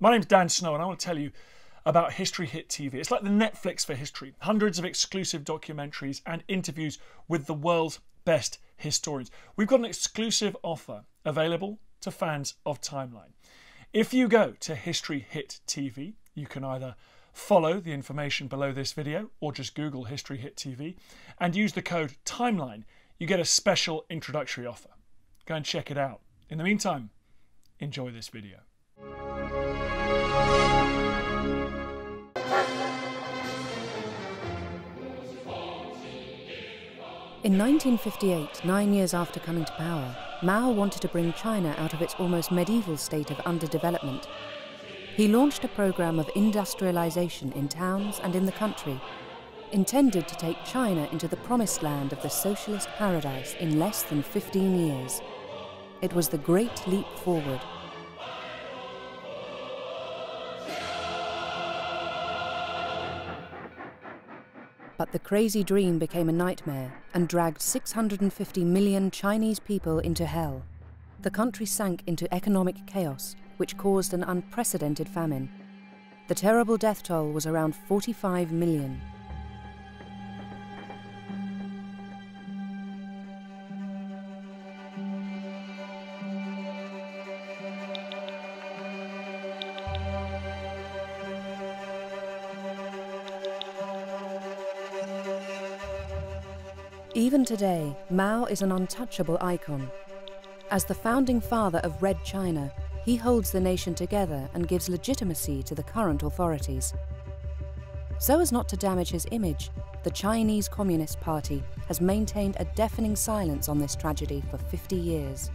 My name's Dan Snow and I want to tell you about History Hit TV. It's like the Netflix for history. Hundreds of exclusive documentaries and interviews with the world's best historians. We've got an exclusive offer available to fans of Timeline. If you go to History Hit TV, you can either follow the information below this video or just Google History Hit TV and use the code TIMELINE. You get a special introductory offer. Go and check it out. In the meantime, enjoy this video. In 1958, 9 years after coming to power, Mao wanted to bring China out of its almost medieval state of underdevelopment. He launched a program of industrialization in towns and in the country, intended to take China into the promised land of the socialist paradise in less than 15 years. It was the Great Leap Forward. But the crazy dream became a nightmare and dragged 650 million Chinese people into hell. The country sank into economic chaos, which caused an unprecedented famine. The terrible death toll was around 45 million. Even today, Mao is an untouchable icon. As the founding father of Red China, he holds the nation together and gives legitimacy to the current authorities. So as not to damage his image, the Chinese Communist Party has maintained a deafening silence on this tragedy for 50 years.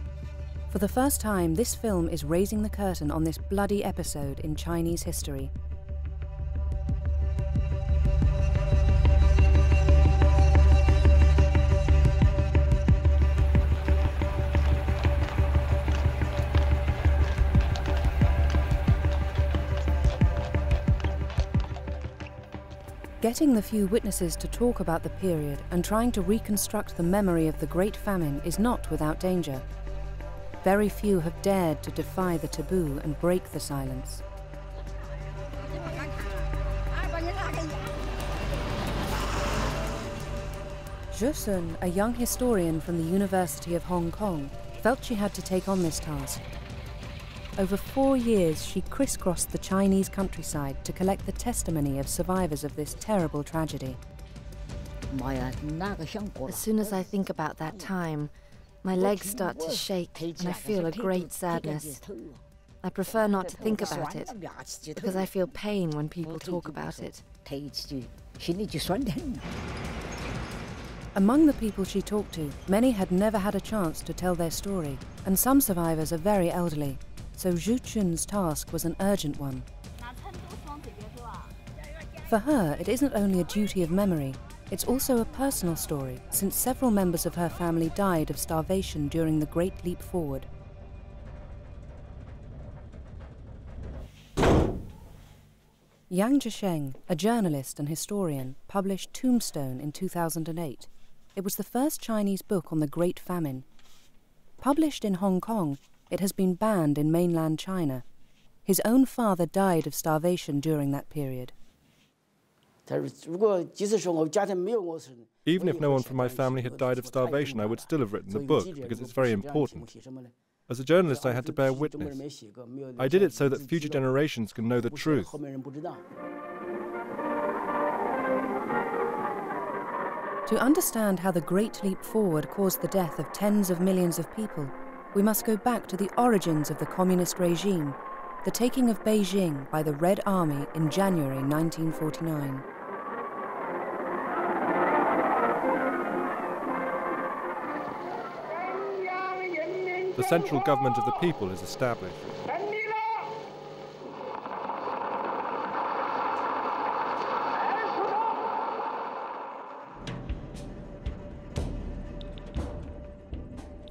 For the first time, this film is raising the curtain on this bloody episode in Chinese history. Getting the few witnesses to talk about the period and trying to reconstruct the memory of the Great Famine is not without danger. Very few have dared to defy the taboo and break the silence. Zhe Sun, a young historian from the University of Hong Kong, felt she had to take on this task. Over 4 years, she crisscrossed the Chinese countryside to collect the testimony of survivors of this terrible tragedy. As soon as I think about that time, my legs start to shake and I feel a great sadness. I prefer not to think about it, because I feel pain when people talk about it. Among the people she talked to, many had never had a chance to tell their story, and some survivors are very elderly. So Zhu Chun's task was an urgent one. For her, it isn't only a duty of memory, it's also a personal story, since several members of her family died of starvation during the Great Leap Forward. Yang Zhisheng, a journalist and historian, published Tombstone in 2008. It was the first Chinese book on the Great Famine. Published in Hong Kong, it has been banned in mainland China. His own father died of starvation during that period. Even if no one from my family had died of starvation, I would still have written the book, because it's very important. As a journalist, I had to bear witness. I did it so that future generations can know the truth. To understand how the Great Leap Forward caused the death of tens of millions of people, we must go back to the origins of the communist regime, the taking of Beijing by the Red Army in January 1949. The central government of the people is established.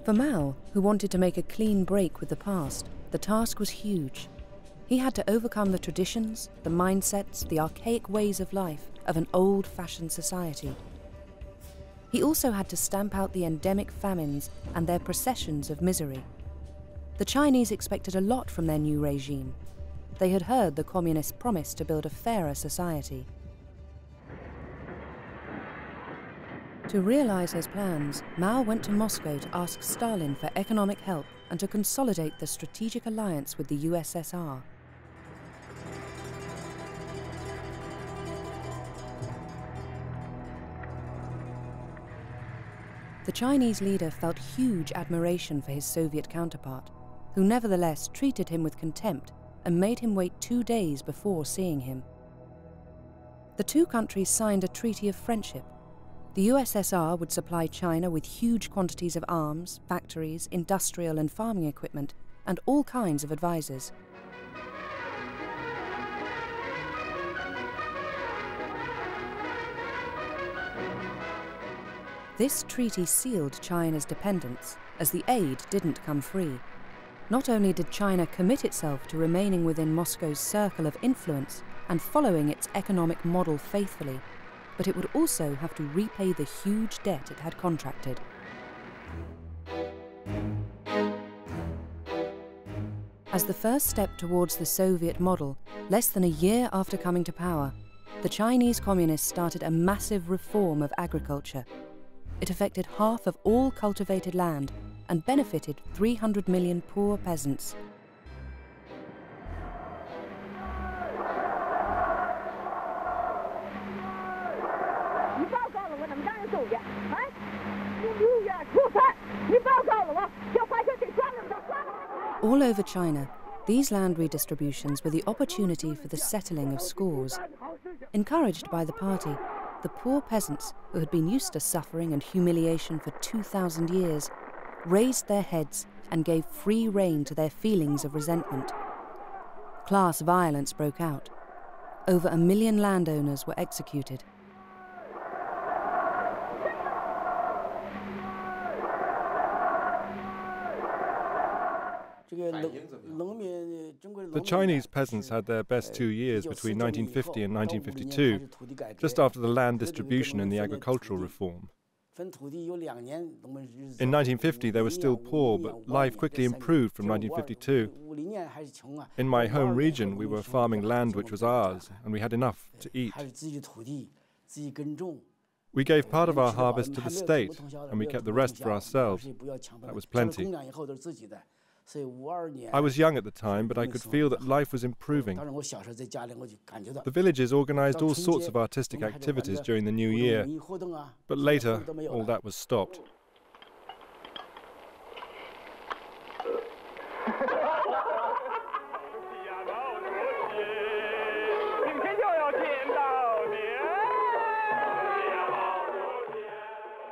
For Mao, who wanted to make a clean break with the past, the task was huge. He had to overcome the traditions, the mindsets, the archaic ways of life of an old-fashioned society. He also had to stamp out the endemic famines and their processions of misery. The Chinese expected a lot from their new regime. They had heard the Communists promise to build a fairer society. To realise his plans, Mao went to Moscow to ask Stalin for economic help and to consolidate the strategic alliance with the USSR. The Chinese leader felt huge admiration for his Soviet counterpart, who nevertheless treated him with contempt and made him wait 2 days before seeing him. The two countries signed a treaty of friendship. The USSR would supply China with huge quantities of arms, factories, industrial and farming equipment, and all kinds of advisors. This treaty sealed China's dependence, as the aid didn't come free. Not only did China commit itself to remaining within Moscow's circle of influence and following its economic model faithfully, but it would also have to repay the huge debt it had contracted. As the first step towards the Soviet model, less than a year after coming to power, the Chinese Communists started a massive reform of agriculture. It affected half of all cultivated land and benefited 300 million poor peasants. All over China, these land redistributions were the opportunity for the settling of scores. Encouraged by the party, the poor peasants, who had been used to suffering and humiliation for 2,000 years, raised their heads and gave free rein to their feelings of resentment. Class violence broke out. Over 1 million landowners were executed. The Chinese peasants had their best 2 years between 1950 and 1952, just after the land distribution and the agricultural reform. In 1950 they were still poor, but life quickly improved from 1952. In my home region we were farming land which was ours, and we had enough to eat. We gave part of our harvest to the state, and we kept the rest for ourselves. That was plenty. I was young at the time, but I could feel that life was improving. The villages organized all sorts of artistic activities during the new year, but later all that was stopped.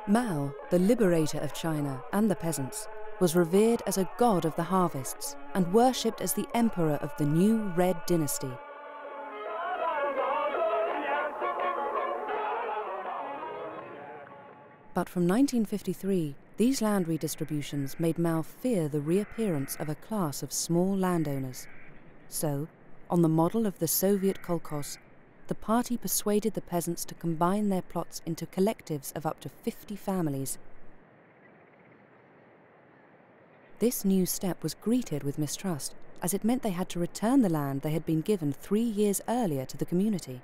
Mao, the liberator of China and the peasants, was revered as a god of the harvests and worshipped as the emperor of the new Red dynasty. But from 1953, these land redistributions made Mao fear the reappearance of a class of small landowners. So, on the model of the Soviet kolkhoz, the party persuaded the peasants to combine their plots into collectives of up to 50 families. This new step was greeted with mistrust, as it meant they had to return the land they had been given 3 years earlier to the community.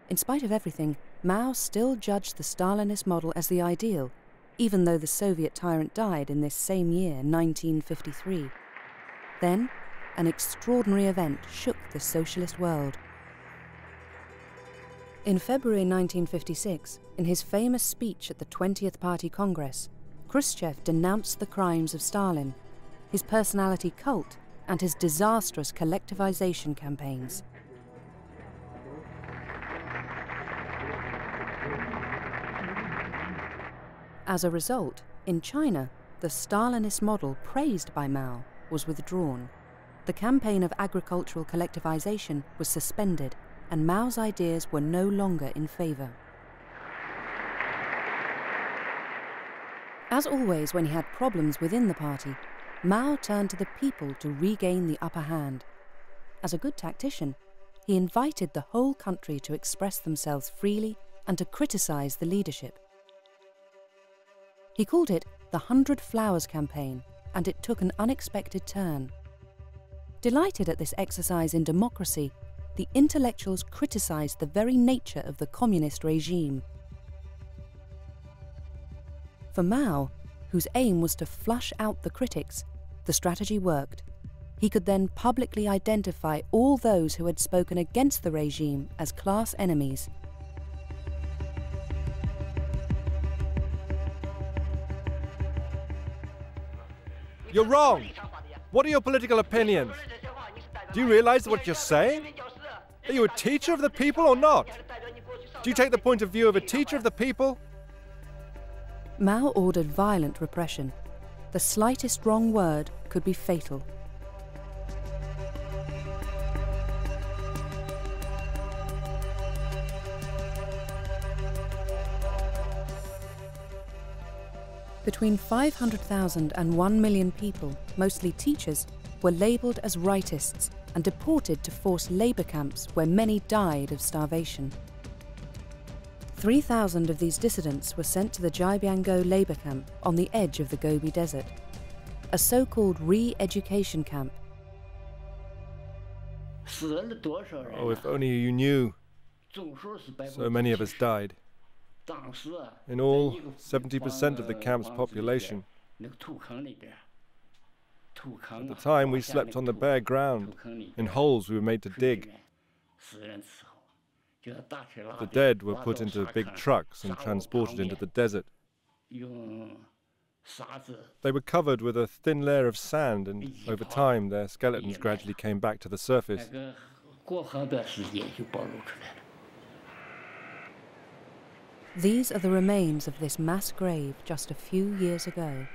In spite of everything, Mao still judged the Stalinist model as the ideal, even though the Soviet tyrant died in this same year, 1953. Then, an extraordinary event shook the socialist world. In February 1956, in his famous speech at the 20th Party Congress, Khrushchev denounced the crimes of Stalin, his personality cult, and his disastrous collectivization campaigns. As a result, in China, the Stalinist model praised by Mao was withdrawn. The campaign of agricultural collectivization was suspended, and Mao's ideas were no longer in favor. As always when he had problems within the party, Mao turned to the people to regain the upper hand. As a good tactician, he invited the whole country to express themselves freely and to criticize the leadership. He called it the 100 Flowers Campaign, and it took an unexpected turn. Delighted at this exercise in democracy, the intellectuals criticised the very nature of the communist regime. For Mao, whose aim was to flush out the critics, the strategy worked. He could then publicly identify all those who had spoken against the regime as class enemies. You're wrong! What are your political opinions? Do you realize what you're saying? Are you a teacher of the people or not? Do you take the point of view of a teacher of the people? Mao ordered violent repression. The slightest wrong word could be fatal. Between 500,000 and 1 million people, mostly teachers, were labelled as rightists and deported to forced labour camps where many died of starvation. 3,000 of these dissidents were sent to the Jibiango labour camp on the edge of the Gobi Desert, a so-called Reeducation camp. Oh, if only you knew. So many of us died. In all, 70% of the camp's population. At the time, we slept on the bare ground, in holes we were made to dig. The dead were put into big trucks and transported into the desert. They were covered with a thin layer of sand, and over time their skeletons gradually came back to the surface. These are the remains of this mass grave just a few years ago.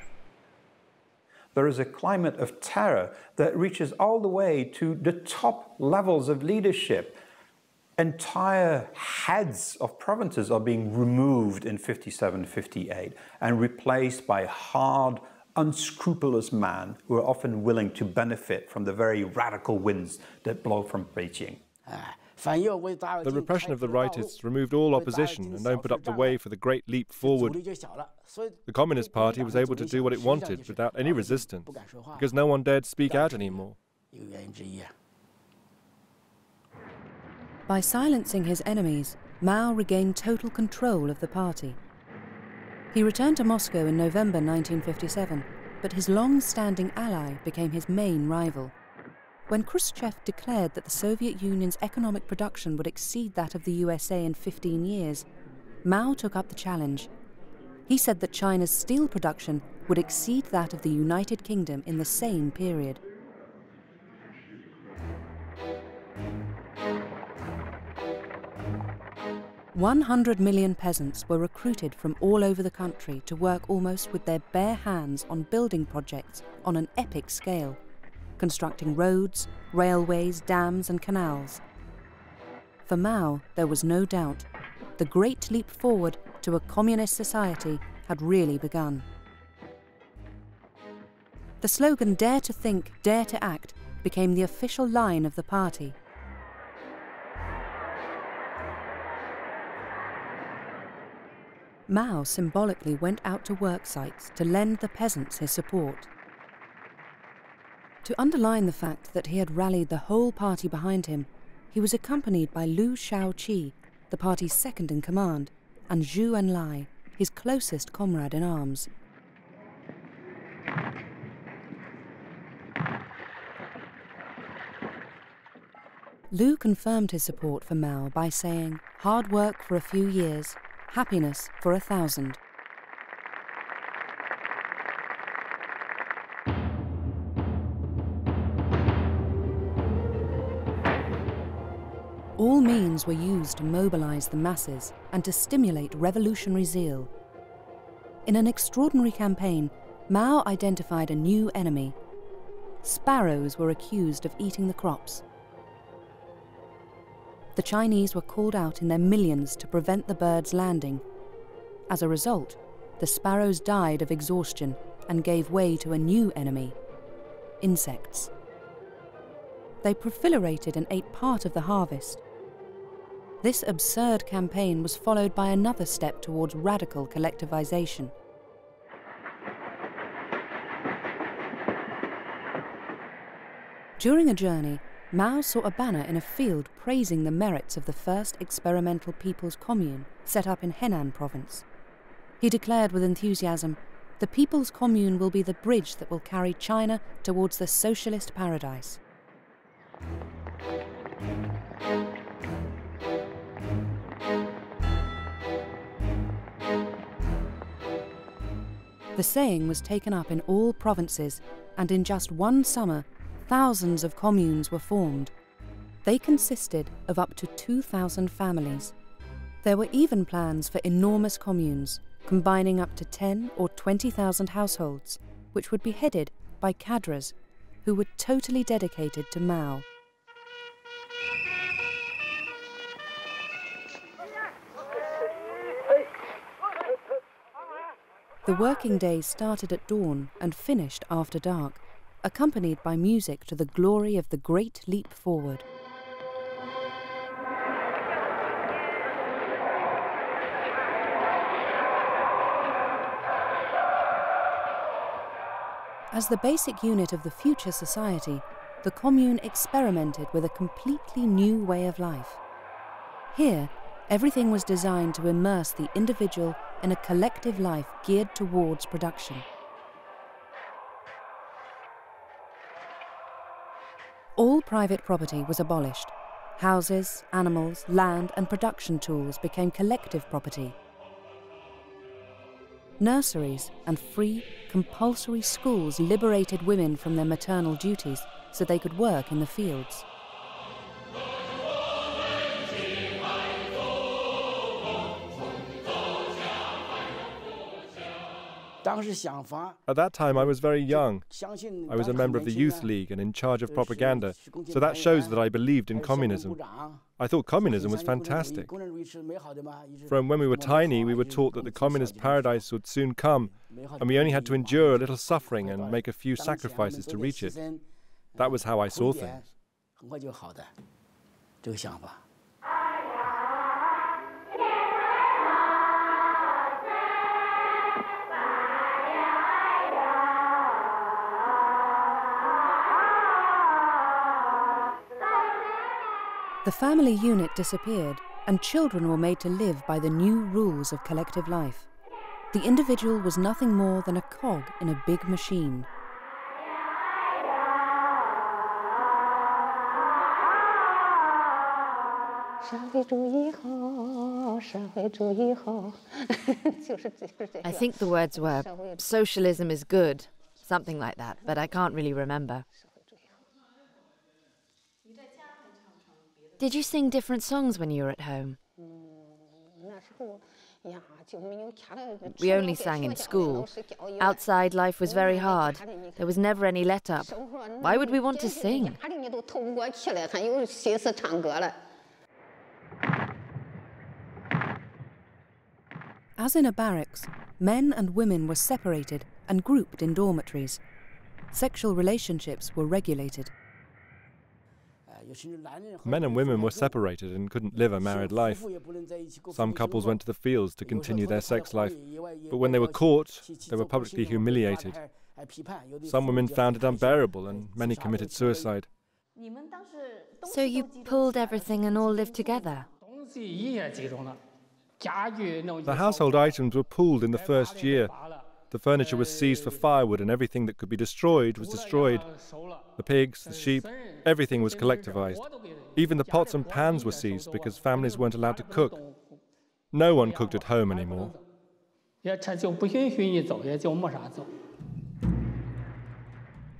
There is a climate of terror that reaches all the way to the top levels of leadership. Entire heads of provinces are being removed in 57, 58 and replaced by hard, unscrupulous men who are often willing to benefit from the very radical winds that blow from Beijing. The repression of the rightists removed all opposition and opened up the way for the great leap forward. The Communist Party was able to do what it wanted without any resistance, because no one dared speak out anymore. By silencing his enemies, Mao regained total control of the party. He returned to Moscow in November 1957, but his long-standing ally became his main rival. When Khrushchev declared that the Soviet Union's economic production would exceed that of the USA in 15 years, Mao took up the challenge. He said that China's steel production would exceed that of the United Kingdom in the same period. "100 million peasants were recruited from all over the country to work almost with their bare hands on building projects on an epic scale, constructing roads, railways, dams and canals. For Mao, there was no doubt. The great leap forward to a communist society had really begun. The slogan "Dare to think, dare to act" became the official line of the party. Mao symbolically went out to work sites to lend the peasants his support. To underline the fact that he had rallied the whole party behind him, he was accompanied by Liu Shaoqi, the party's second in command, and Zhu Enlai, his closest comrade in arms. Liu confirmed his support for Mao by saying, "Hard work for a few years, happiness for 1,000. All means were used to mobilize the masses and to stimulate revolutionary zeal. In an extraordinary campaign, Mao identified a new enemy. Sparrows were accused of eating the crops. The Chinese were called out in their millions to prevent the birds landing. As a result, the sparrows died of exhaustion and gave way to a new enemy: insects. They proliferated and ate part of the harvest. This absurd campaign was followed by another step towards radical collectivization. During a journey, Mao saw a banner in a field praising the merits of the first experimental People's Commune set up in Henan province. He declared with enthusiasm, "The People's Commune will be the bridge that will carry China towards the socialist paradise." The saying was taken up in all provinces, and in just one summer, thousands of communes were formed. They consisted of up to 2,000 families. There were even plans for enormous communes, combining up to 10 or 20,000 households, which would be headed by cadres who were totally dedicated to Mao. The working day started at dawn and finished after dark, accompanied by music to the glory of the Great Leap Forward. As the basic unit of the future society, the commune experimented with a completely new way of life. Here, everything was designed to immerse the individual in a collective life geared towards production. All private property was abolished. Houses, animals, land and production tools became collective property. Nurseries and free, compulsory schools liberated women from their maternal duties so they could work in the fields. At that time, I was very young. I was a member of the Youth League and in charge of propaganda, so that shows that I believed in communism. I thought communism was fantastic. From when we were tiny, we were taught that the communist paradise would soon come, and we only had to endure a little suffering and make a few sacrifices to reach it. That was how I saw things. The family unit disappeared, and children were made to live by the new rules of collective life. The individual was nothing more than a cog in a big machine. I think the words were, "Socialism is good," something like that, but I can't really remember. Did you sing different songs when you were at home? We only sang in school. Outside, life was very hard. There was never any let-up. Why would we want to sing? As in a barracks, men and women were separated and grouped in dormitories. Sexual relationships were regulated. Men and women were separated and couldn't live a married life. Some couples went to the fields to continue their sex life, but when they were caught, they were publicly humiliated. Some women found it unbearable and many committed suicide. So you pulled everything and all lived together? The household items were pooled in the first year. The furniture was seized for firewood and everything that could be destroyed was destroyed. The pigs, the sheep, everything was collectivized. Even the pots and pans were seized because families weren't allowed to cook. No one cooked at home anymore.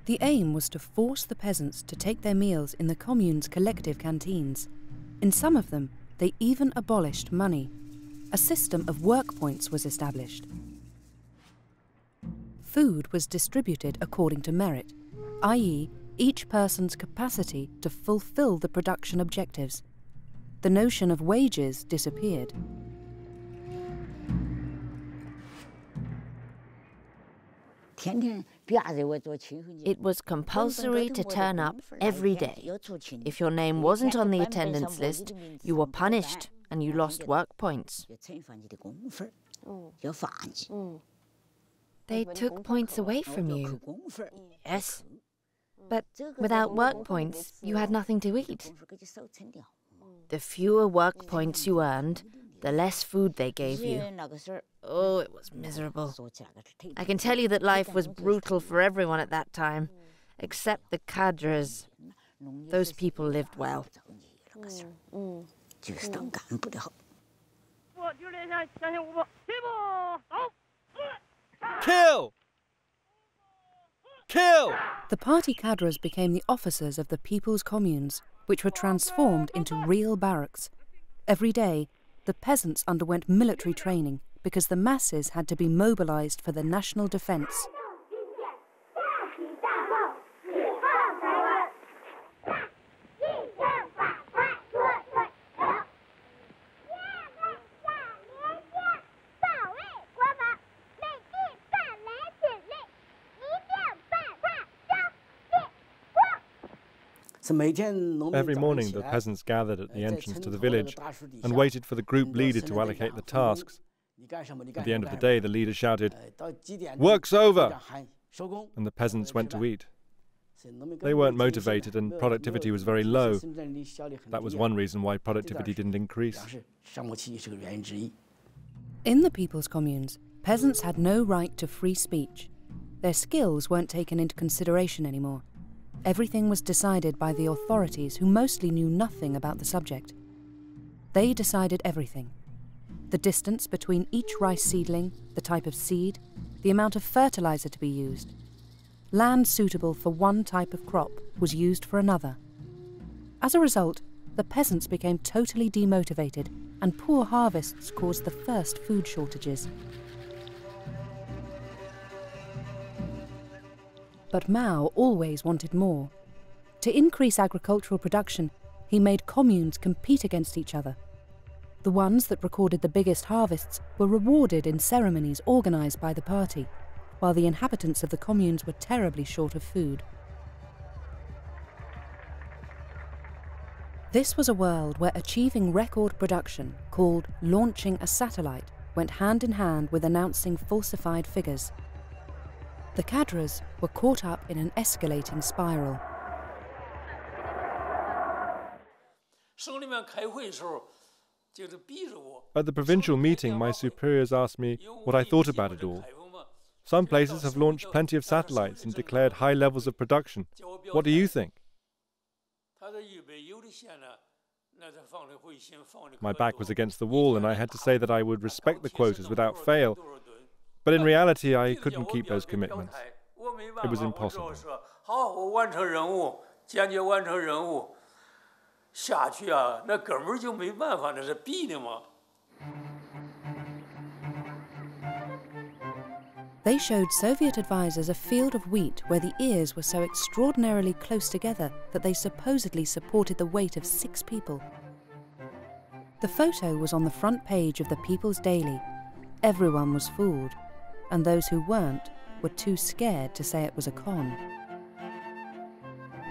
The aim was to force the peasants to take their meals in the commune's collective canteens. In some of them, they even abolished money. A system of work points was established. Food was distributed according to merit, i.e., each person's capacity to fulfill the production objectives. The notion of wages disappeared. It was compulsory to turn up every day. If your name wasn't on the attendance list, you were punished and you lost work points. They took points away from you. Yes. But without work points, you had nothing to eat. The fewer work points you earned, the less food they gave you. Oh, it was miserable. I can tell you that life was brutal for everyone at that time, except the cadres. Those people lived well. Kill! Kill! The party cadres became the officers of the people's communes, which were transformed into real barracks. Every day, the peasants underwent military training because the masses had to be mobilized for the national defense. Every morning, the peasants gathered at the entrance to the village and waited for the group leader to allocate the tasks. At the end of the day, the leader shouted, "Work's over!" and the peasants went to eat. They weren't motivated and productivity was very low. That was one reason why productivity didn't increase. In the people's communes, peasants had no right to free speech. Their skills weren't taken into consideration anymore. Everything was decided by the authorities, who mostly knew nothing about the subject. They decided everything. The distance between each rice seedling, the type of seed, the amount of fertilizer to be used. Land suitable for one type of crop was used for another. As a result, the peasants became totally demotivated, and poor harvests caused the first food shortages. But Mao always wanted more. To increase agricultural production, he made communes compete against each other. The ones that recorded the biggest harvests were rewarded in ceremonies organised by the party, while the inhabitants of the communes were terribly short of food. This was a world where achieving record production, called launching a satellite, went hand in hand with announcing falsified figures. The cadres were caught up in an escalating spiral. At the provincial meeting, my superiors asked me what I thought about it all. Some places have launched plenty of satellites and declared high levels of production. What do you think? My back was against the wall and I had to say that I would respect the quotas without fail. But in reality, I couldn't keep those commitments. It was impossible. They showed Soviet advisors a field of wheat where the ears were so extraordinarily close together that they supposedly supported the weight of 6 people. The photo was on the front page of the People's Daily. Everyone was fooled, and those who weren't were too scared to say it was a con.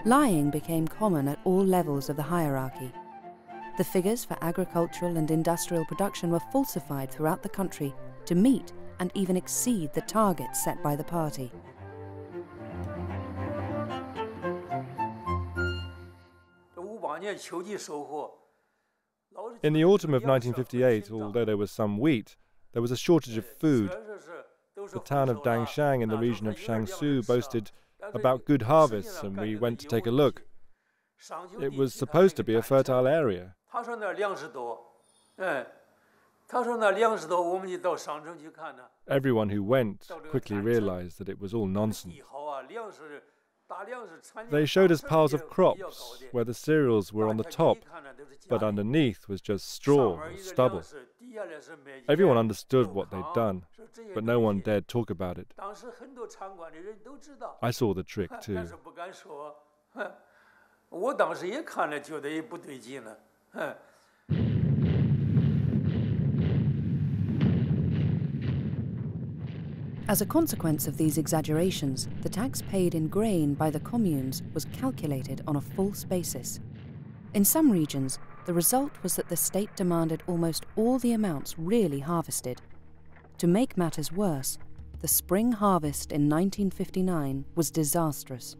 Lying became common at all levels of the hierarchy. The figures for agricultural and industrial production were falsified throughout the country to meet and even exceed the targets set by the party. In the autumn of 1958, although there was some wheat, there was a shortage of food. The town of Dangshang in the region of Jiangsu boasted about good harvests, and we went to take a look. It was supposed to be a fertile area. Everyone who went quickly realized that it was all nonsense. They showed us piles of crops where the cereals were on the top, but underneath was just straw or stubble. Everyone understood what they'd done, but no one dared talk about it. I saw the trick too. As a consequence of these exaggerations, the tax paid in grain by the communes was calculated on a false basis. In some regions, the result was that the state demanded almost all the amounts really harvested. To make matters worse, the spring harvest in 1959 was disastrous.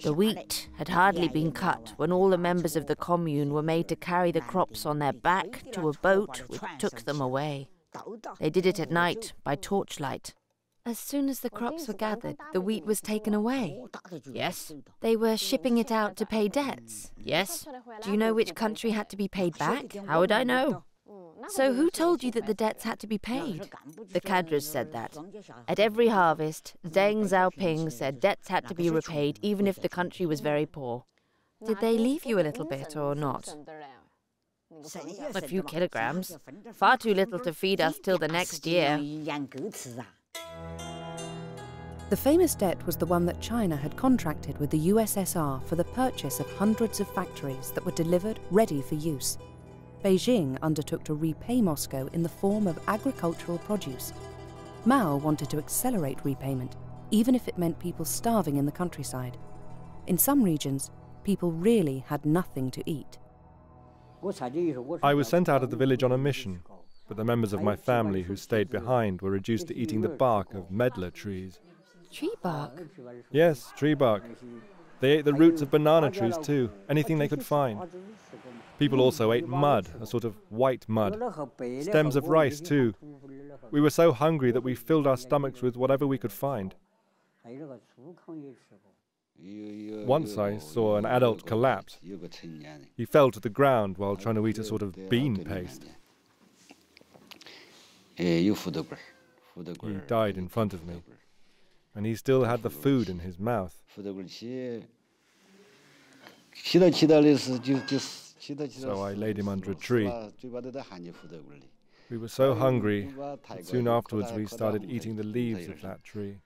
The wheat had hardly been cut when all the members of the commune were made to carry the crops on their back to a boat which took them away. They did it at night by torchlight. As soon as the crops were gathered, the wheat was taken away. Yes. They were shipping it out to pay debts. Yes. Do you know which country had to be paid back? How would I know? So who told you that the debts had to be paid? The cadres said that. At every harvest, Deng Xiaoping said debts had to be repaid even if the country was very poor. Did they leave you a little bit or not? A few kilograms. Far too little to feed us till the next year. The famous debt was the one that China had contracted with the USSR for the purchase of hundreds of factories that were delivered ready for use. Beijing undertook to repay Moscow in the form of agricultural produce. Mao wanted to accelerate repayment, even if it meant people starving in the countryside. In some regions, people really had nothing to eat. I was sent out of the village on a mission, but the members of my family who stayed behind were reduced to eating the bark of medlar trees. Tree bark? Yes, tree bark. They ate the roots of banana trees too, anything they could find. People also ate mud, a sort of white mud. Stems of rice too. We were so hungry that we filled our stomachs with whatever we could find. Once I saw an adult collapse. He fell to the ground while trying to eat a sort of bean paste. He died in front of me, and he still had the food in his mouth. So I laid him under a tree. We were so hungry that soon afterwards we started eating the leaves of that tree.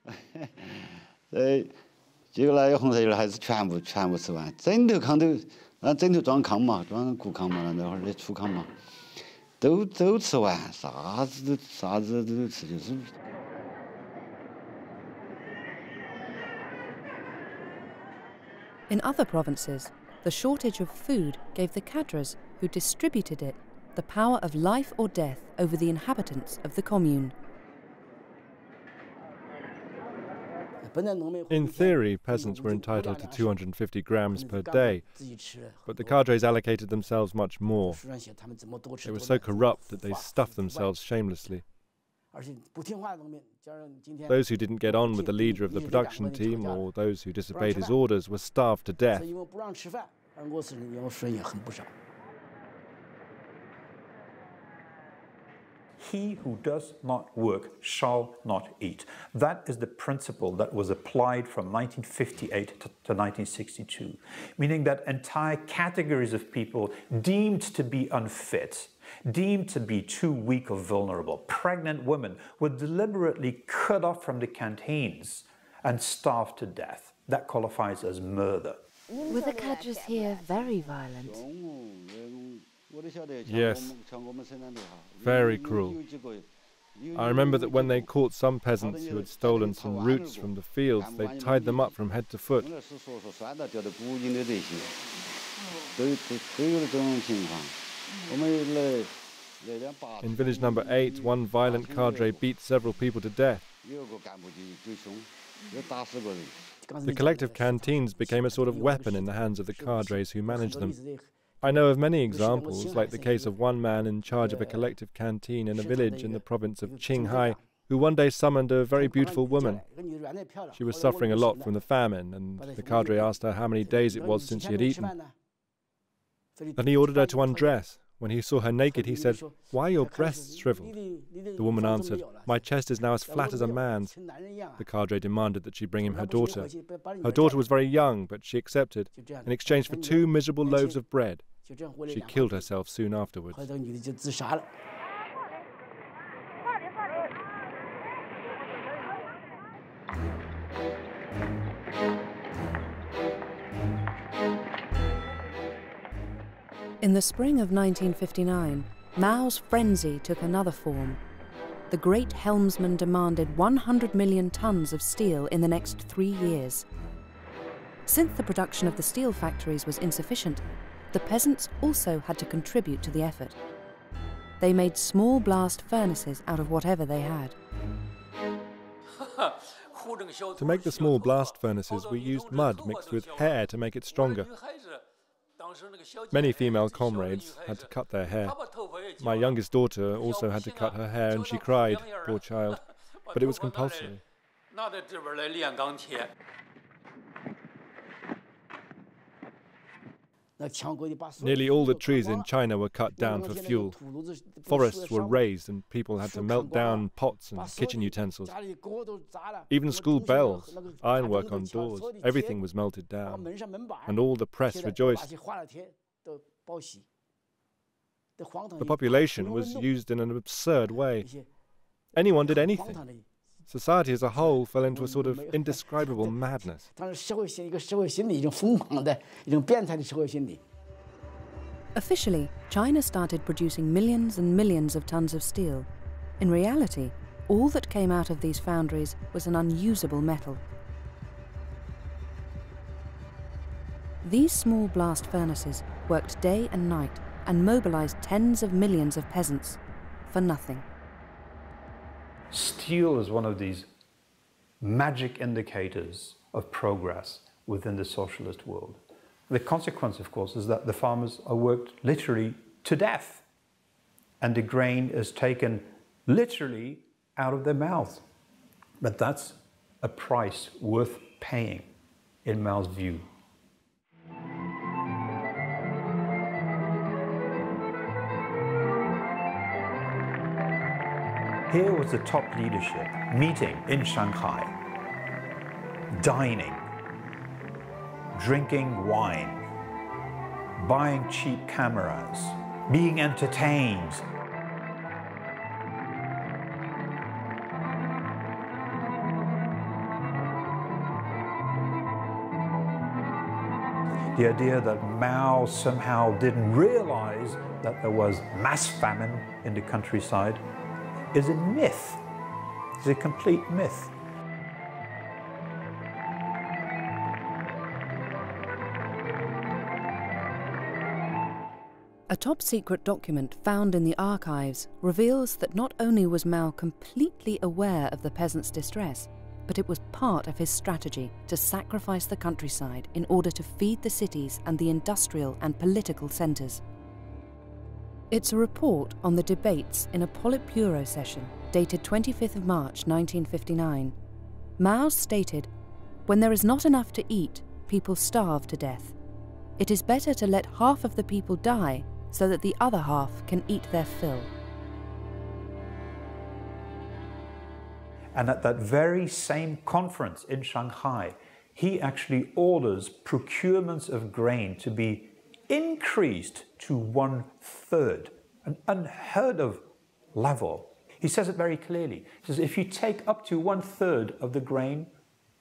In other provinces, the shortage of food gave the cadres who distributed it the power of life or death over the inhabitants of the commune. In theory, peasants were entitled to 250 grams per day, but the cadres allocated themselves much more. They were so corrupt that they stuffed themselves shamelessly. Those who didn't get on with the leader of the production team or those who disobeyed his orders were starved to death. He who does not work shall not eat. That is the principle that was applied from 1958 to 1962, meaning that entire categories of people deemed to be unfit, deemed to be too weak or vulnerable, pregnant women were deliberately cut off from the canteens and starved to death. That qualifies as murder. Were the cadres here very violent? Yes, very cruel. I remember that when they caught some peasants who had stolen some roots from the fields, they tied them up from head to foot. In village number 8, one violent cadre beat several people to death. The collective canteens became a sort of weapon in the hands of the cadres who managed them. I know of many examples, like the case of one man in charge of a collective canteen in a village in the province of Qinghai, who one day summoned a very beautiful woman. She was suffering a lot from the famine, and the cadre asked her how many days it was since she had eaten. Then he ordered her to undress. When he saw her naked, he said, "Why are your breasts shriveled?" The woman answered, "My chest is now as flat as a man's." The cadre demanded that she bring him her daughter. Her daughter was very young, but she accepted, in exchange for 2 miserable loaves of bread. She killed herself soon afterwards. In the spring of 1959, Mao's frenzy took another form. The great helmsman demanded 100 million tons of steel in the next 3 years. Since the production of the steel factories was insufficient, the peasants also had to contribute to the effort. They made small blast furnaces out of whatever they had. To make the small blast furnaces, we used mud mixed with hair to make it stronger. Many female comrades had to cut their hair. My youngest daughter also had to cut her hair, and she cried, poor child, but it was compulsory. Nearly all the trees in China were cut down for fuel. Forests were razed and people had to melt down pots and kitchen utensils. Even school bells, ironwork on doors, everything was melted down. And all the press rejoiced. The population was used in an absurd way. Anyone did anything. Society as a whole fell into a sort of indescribable madness. Officially, China started producing millions and millions of tons of steel. In reality, all that came out of these foundries was an unusable metal. These small blast furnaces worked day and night and mobilized tens of millions of peasants for nothing. Steel is one of these magic indicators of progress within the socialist world. The consequence, of course, is that the farmers are worked literally to death, and the grain is taken literally out of their mouths. But that's a price worth paying, in Mao's view. Here was the top leadership meeting in Shanghai, dining, drinking wine, buying cheap cameras, being entertained. The idea that Mao somehow didn't realize that there was mass famine in the countryside is a myth. It's a complete myth. A top-secret document found in the archives reveals that not only was Mao completely aware of the peasants' distress, but it was part of his strategy to sacrifice the countryside in order to feed the cities and the industrial and political centres. It's a report on the debates in a Politburo session dated 25th of March 1959. Mao stated, "When there is not enough to eat, people starve to death. It is better to let half of the people die so that the other half can eat their fill." And at that very same conference in Shanghai, he actually orders procurements of grain to be increased to 1/3, an unheard of level. He says it very clearly. He says, if you take up to 1/3 of the grain,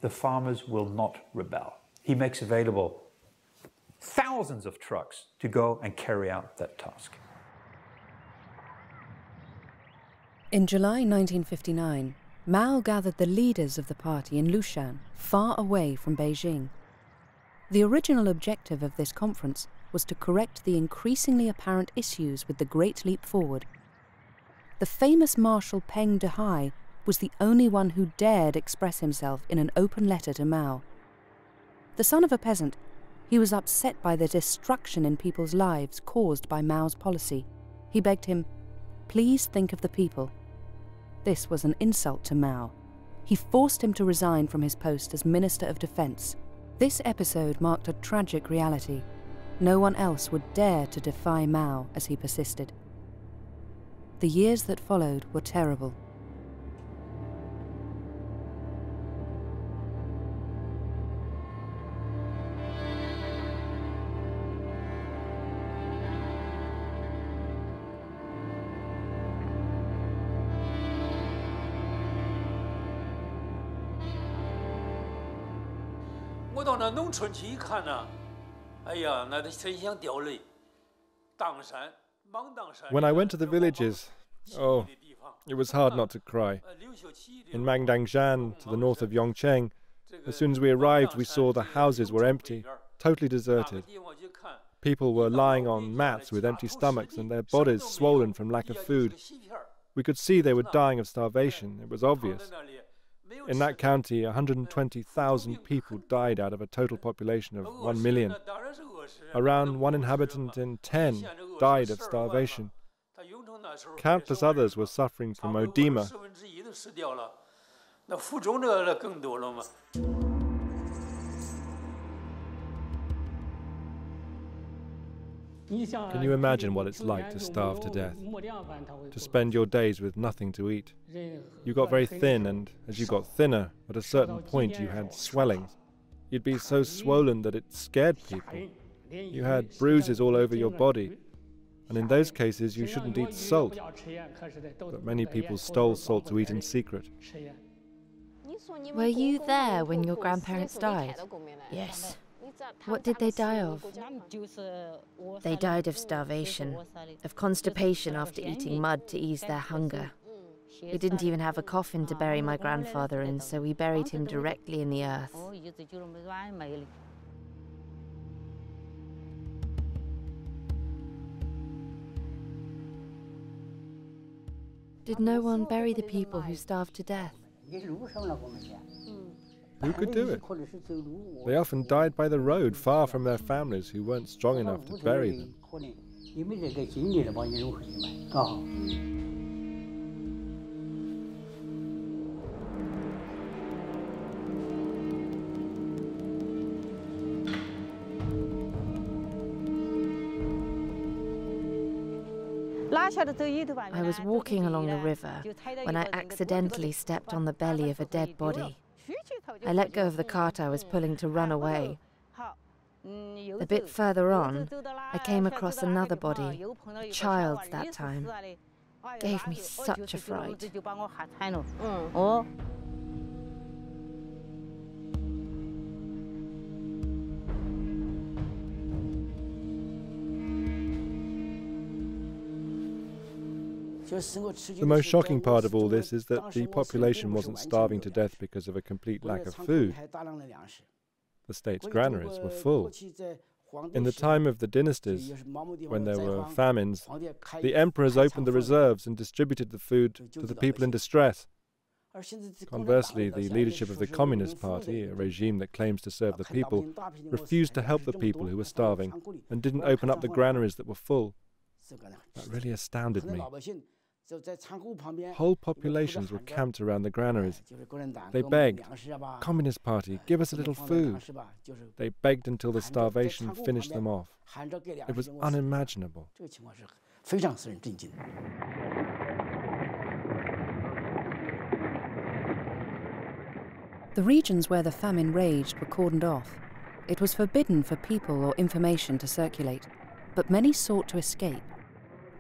the farmers will not rebel. He makes available thousands of trucks to go and carry out that task. In July 1959, Mao gathered the leaders of the party in Lushan, far away from Beijing. The original objective of this conference was to correct the increasingly apparent issues with the Great Leap Forward. The famous Marshal Peng Dehae was the only one who dared express himself in an open letter to Mao. The son of a peasant, he was upset by the destruction in people's lives caused by Mao's policy. He begged him, "Please think of the people." This was an insult to Mao. He forced him to resign from his post as Minister of Defense. This episode marked a tragic reality. No one else would dare to defy Mao as he persisted. The years that followed were terrible. When I went to the villages, oh, it was hard not to cry. In Mangdangshan, to the north of Yongcheng, as soon as we arrived, we saw the houses were empty, totally deserted. People were lying on mats with empty stomachs and their bodies swollen from lack of food. We could see they were dying of starvation, it was obvious. In that county, 120,000 people died out of a total population of 1 million. Around 1 inhabitant in 10 died of starvation. Countless others were suffering from oedema. Can you imagine what it's like to starve to death? To spend your days with nothing to eat? You got very thin, and as you got thinner, at a certain point you had swellings. You'd be so swollen that it scared people. You had bruises all over your body. And in those cases you shouldn't eat salt. But many people stole salt to eat in secret. Were you there when your grandparents died? Yes. What did they die of? They died of starvation, of constipation after eating mud to ease their hunger. We didn't even have a coffin to bury my grandfather in, so we buried him directly in the earth. Did no one bury the people who starved to death? Who could do it? They often died by the road, far from their families who weren't strong enough to bury them. I was walking along the river when I accidentally stepped on the belly of a dead body. I let go of the cart I was pulling to run away. A bit further on, I came across another body, a child's that time. Gave me such a fright. The most shocking part of all this is that the population wasn't starving to death because of a complete lack of food. The state's granaries were full. In the time of the dynasties, when there were famines, the emperors opened the reserves and distributed the food to the people in distress. Conversely, the leadership of the Communist Party, a regime that claims to serve the people, refused to help the people who were starving and didn't open up the granaries that were full. That really astounded me. Whole populations were camped around the granaries. They begged, "Communist Party, give us a little food." They begged until the starvation finished them off. It was unimaginable. The regions where the famine raged were cordoned off. It was forbidden for people or information to circulate, but many sought to escape.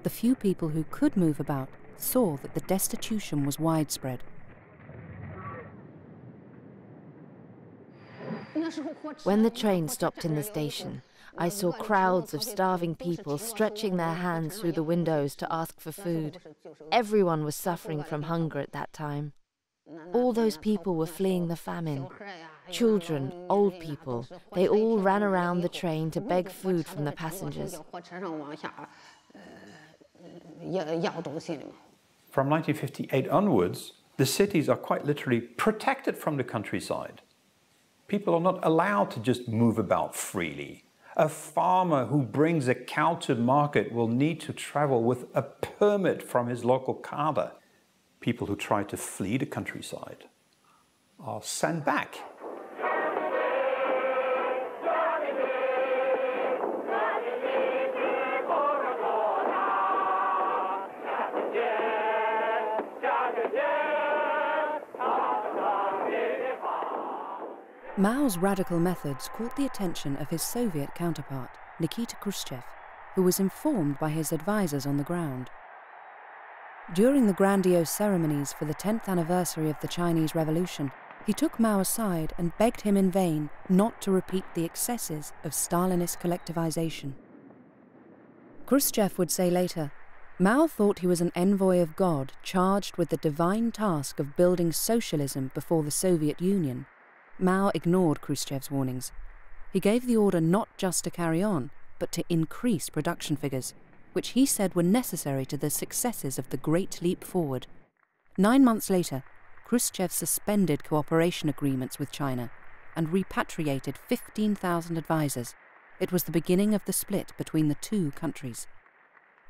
The few people who could move about saw that the destitution was widespread. When the train stopped in the station, I saw crowds of starving people stretching their hands through the windows to ask for food. Everyone was suffering from hunger at that time. All those people were fleeing the famine. Children, old people, they all ran around the train to beg food from the passengers. From 1958 onwards, the cities are quite literally protected from the countryside. People are not allowed to just move about freely. A farmer who brings a cow to market will need to travel with a permit from his local cadre. People who try to flee the countryside are sent back. Mao's radical methods caught the attention of his Soviet counterpart, Nikita Khrushchev, who was informed by his advisors on the ground. During the grandiose ceremonies for the 10th anniversary of the Chinese Revolution, he took Mao aside and begged him in vain not to repeat the excesses of Stalinist collectivization. Khrushchev would say later, Mao thought he was an envoy of God charged with the divine task of building socialism before the Soviet Union. Mao ignored Khrushchev's warnings. He gave the order not just to carry on, but to increase production figures, which he said were necessary to the successes of the Great Leap Forward. 9 months later, Khrushchev suspended cooperation agreements with China and repatriated 15,000 advisors. It was the beginning of the split between the two countries.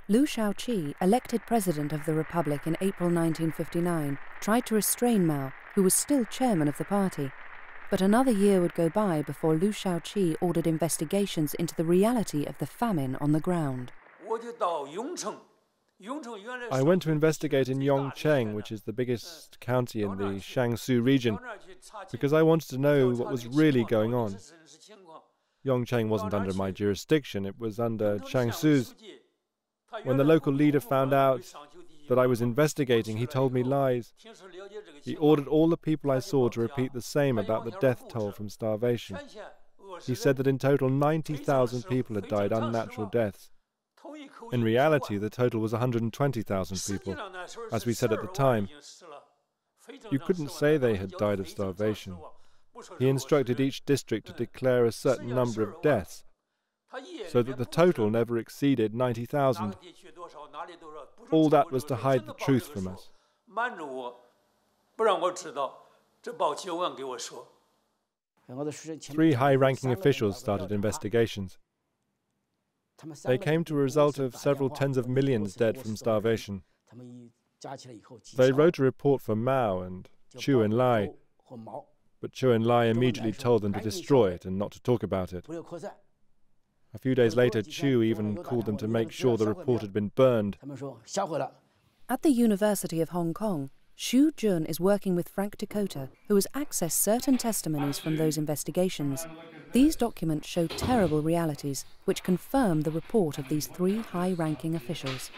Liu Shaoqi, elected president of the Republic in April 1959, tried to restrain Mao, who was still chairman of the party. But another year would go by before Liu Shaoqi ordered investigations into the reality of the famine on the ground. I went to investigate in Yongcheng, which is the biggest county in the Jiangsu region, because I wanted to know what was really going on. Yongcheng wasn't under my jurisdiction, it was under Jiangsu's. When the local leader found out that I was investigating, he told me lies. He ordered all the people I saw to repeat the same about the death toll from starvation. He said that in total 90,000 people had died unnatural deaths. In reality, the total was 120,000 people, as we said at the time. You couldn't say they had died of starvation. He instructed each district to declare a certain number of deaths, so that the total never exceeded 90,000. All that was to hide the truth from us. 3 high-ranking officials started investigations. They came to a result of several tens of millions dead from starvation. They wrote a report for Mao and Chu Enlai, but Chu Enlai immediately told them to destroy it and not to talk about it. A few days later, Chu even called them to make sure the report had been burned. At the University of Hong Kong, Xu Jun is working with Frank Dakota, who has accessed certain testimonies from those investigations. These documents show terrible realities, which confirm the report of these 3 high-ranking officials.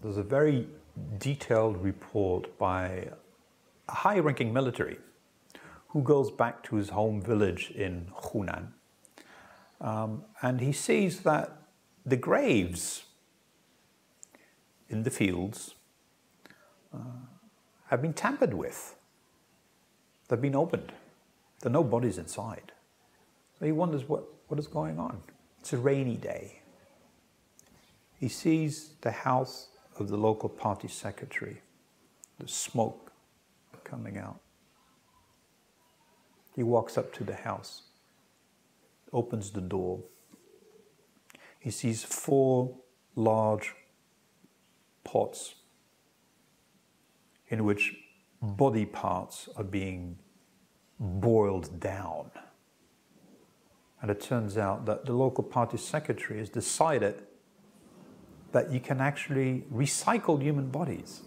There's a very detailed report by a high-ranking military who goes back to his home village in Hunan. And he sees that the graves in the fields have been tampered with. They've been opened. There are no bodies inside. So he wonders what is going on. It's a rainy day. He sees the house of the local party secretary, the smoke coming out. He walks up to the house, opens the door. He sees 4 large pots in which body parts are being boiled down. And it turns out that the local party secretary has decided that you can actually recycle human bodies,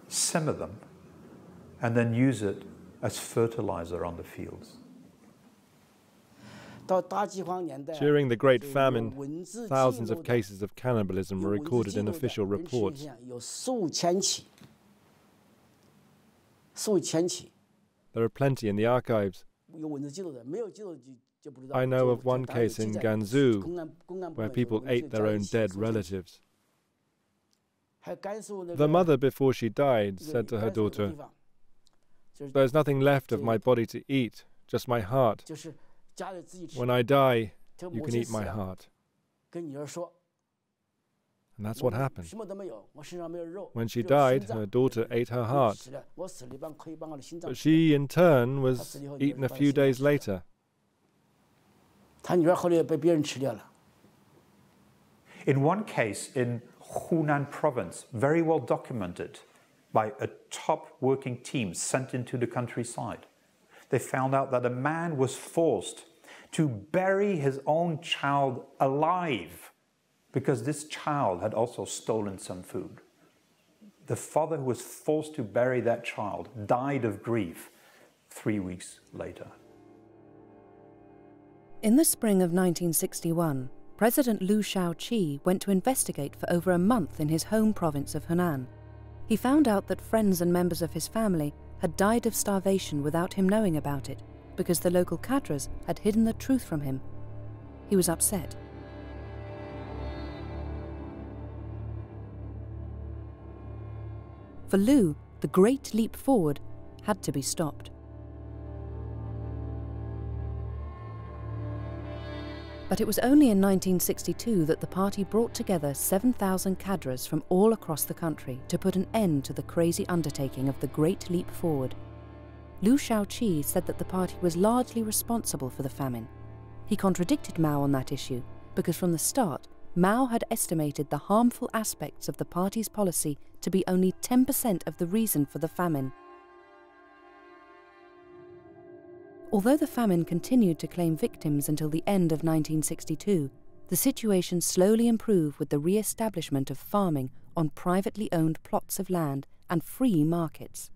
simmer them, and then use it as fertilizer on the fields. During the Great Famine, thousands of cases of cannibalism were recorded in official reports. There are plenty in the archives. I know of one case in Gansu where people ate their own dead relatives. The mother, before she died, said to her daughter, "There's nothing left of my body to eat, just my heart. When I die, you can eat my heart." And that's what happened. When she died, her daughter ate her heart. But she, in turn, was eaten a few days later. In one case in Hunan province, very well documented by a top working team sent into the countryside, they found out that a man was forced to bury his own child alive because this child had also stolen some food. The father who was forced to bury that child died of grief 3 weeks later. In the spring of 1961, President Liu Shaoqi went to investigate for over a month in his home province of Hunan. He found out that friends and members of his family had died of starvation without him knowing about it, because the local cadres had hidden the truth from him. He was upset. For Liu, the great leap forward had to be stopped. But it was only in 1962 that the party brought together 7,000 cadres from all across the country to put an end to the crazy undertaking of the Great Leap Forward. Liu Shaoqi said that the party was largely responsible for the famine. He contradicted Mao on that issue because from the start, Mao had estimated the harmful aspects of the party's policy to be only 10% of the reason for the famine. Although the famine continued to claim victims until the end of 1962, the situation slowly improved with the re-establishment of farming on privately owned plots of land and free markets.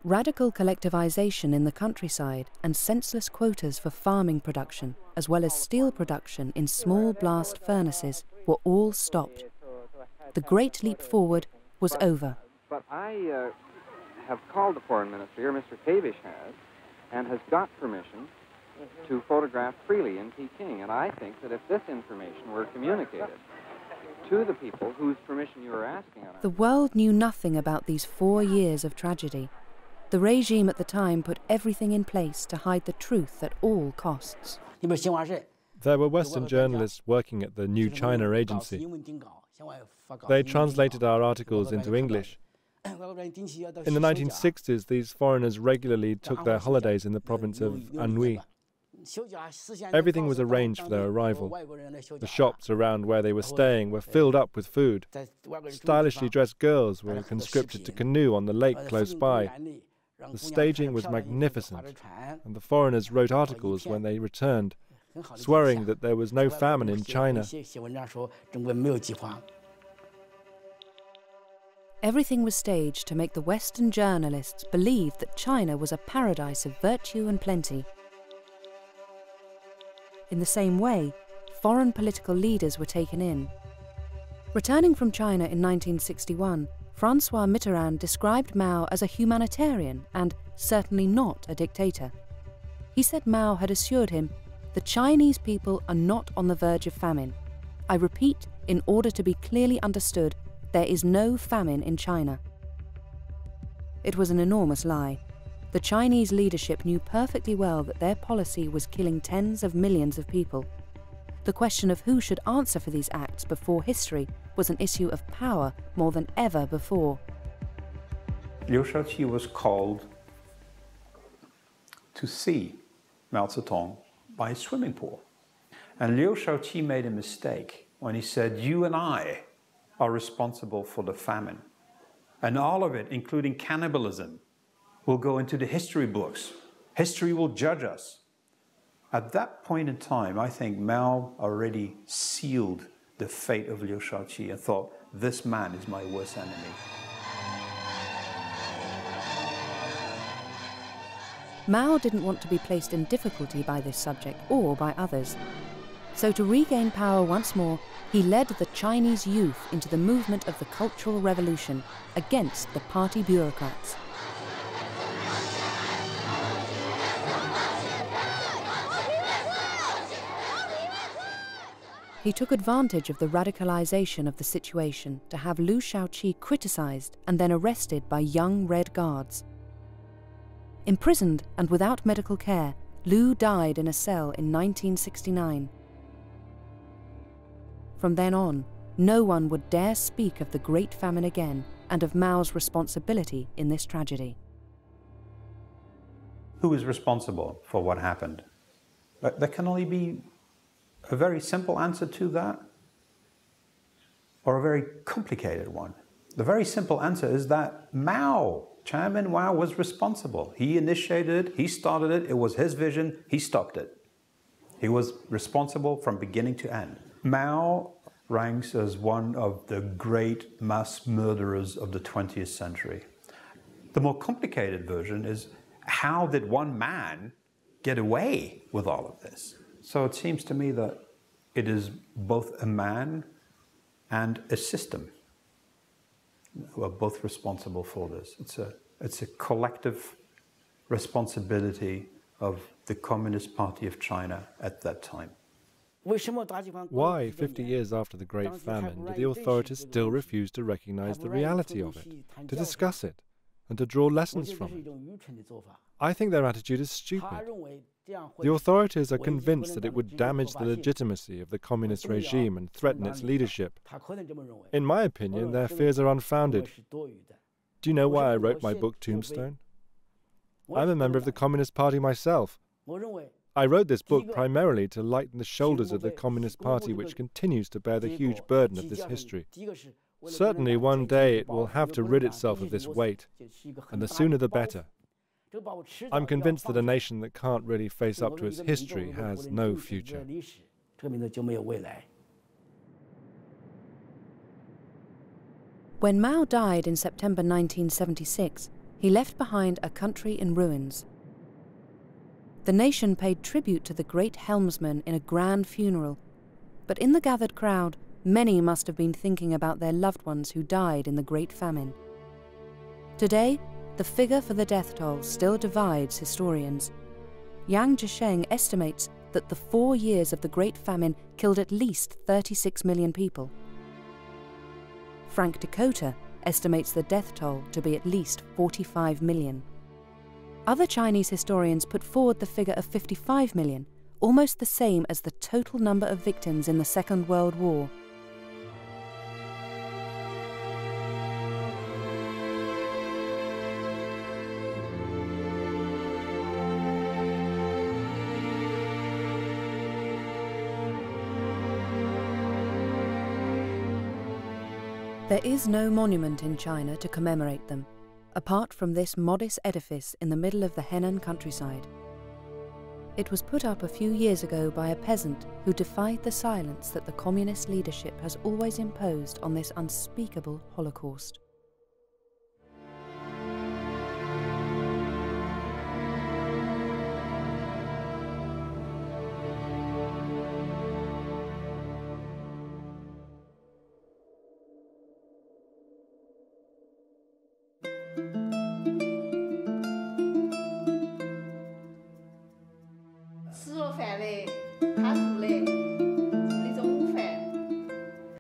Radical collectivization in the countryside and senseless quotas for farming production, as well as steel production in small blast furnaces, were all stopped. The Great Leap Forward was over. But I have called the foreign minister here, Mr. Tavish has, and has got permission to photograph freely in Peking. And I think that if this information were communicated to the people whose permission you are asking on, the world knew nothing about these 4 years of tragedy. The regime at the time put everything in place to hide the truth at all costs. There were Western journalists working at the New China Agency. They translated our articles into English. In the 1960s, these foreigners regularly took their holidays in the province of Anhui. Everything was arranged for their arrival. The shops around where they were staying were filled up with food. Stylishly dressed girls were conscripted to canoe on the lake close by. The staging was magnificent, and the foreigners wrote articles when they returned, swearing that there was no famine in China. Everything was staged to make the Western journalists believe that China was a paradise of virtue and plenty. In the same way, foreign political leaders were taken in. Returning from China in 1961, François Mitterrand described Mao as a humanitarian and certainly not a dictator. He said Mao had assured him, "The Chinese people are not on the verge of famine. I repeat, in order to be clearly understood, there is no famine in China." It was an enormous lie. The Chinese leadership knew perfectly well that their policy was killing tens of millions of people. The question of who should answer for these acts before history was an issue of power more than ever before. Liu Shaoqi was called to see Mao Zedong by a swimming pool. And Liu Shaoqi made a mistake when he said, "You and I are responsible for the famine. And all of it, including cannibalism, will go into the history books. History will judge us." At that point in time, I think Mao already sealed the fate of Liu Shaoqi and thought, this man is my worst enemy. Mao didn't want to be placed in difficulty by this subject or by others. So to regain power once more, he led the Chinese youth into the movement of the Cultural Revolution against the party bureaucrats. He took advantage of the radicalization of the situation to have Liu Shaoqi criticized and then arrested by young Red Guards. Imprisoned and without medical care, Liu died in a cell in 1969. From then on, no one would dare speak of the Great Famine again and of Mao's responsibility in this tragedy. Who is responsible for what happened? There can only be a very simple answer to that, or a very complicated one. The very simple answer is that Mao, Chairman Mao, was responsible. He initiated it, he started it, it was his vision, he stopped it. He was responsible from beginning to end. Mao ranks as one of the great mass murderers of the 20th century. The more complicated version is, how did one man get away with all of this? So it seems to me that it is both a man and a system who are both responsible for this. It's a collective responsibility of the Communist Party of China at that time. Why, 50 years after the Great Famine, do the authorities still refuse to recognize the reality of it, to discuss it, and to draw lessons from it? I think their attitude is stupid. The authorities are convinced that it would damage the legitimacy of the communist regime and threaten its leadership. In my opinion, their fears are unfounded. Do you know why I wrote my book Tombstone? I'm a member of the Communist Party myself. I wrote this book primarily to lighten the shoulders of the Communist Party, which continues to bear the huge burden of this history. Certainly one day it will have to rid itself of this weight, and the sooner the better. I'm convinced that a nation that can't really face up to its history has no future. When Mao died in September 1976, he left behind a country in ruins. The nation paid tribute to the great helmsman in a grand funeral, but in the gathered crowd, many must have been thinking about their loved ones who died in the Great Famine. Today, the figure for the death toll still divides historians. Yang Zhisheng estimates that the 4 years of the Great Famine killed at least 36 million people. Frank Dictator estimates the death toll to be at least 45 million. Other Chinese historians put forward the figure of 55 million, almost the same as the total number of victims in the Second World War. There is no monument in China to commemorate them, apart from this modest edifice in the middle of the Henan countryside. It was put up a few years ago by a peasant who defied the silence that the communist leadership has always imposed on this unspeakable Holocaust.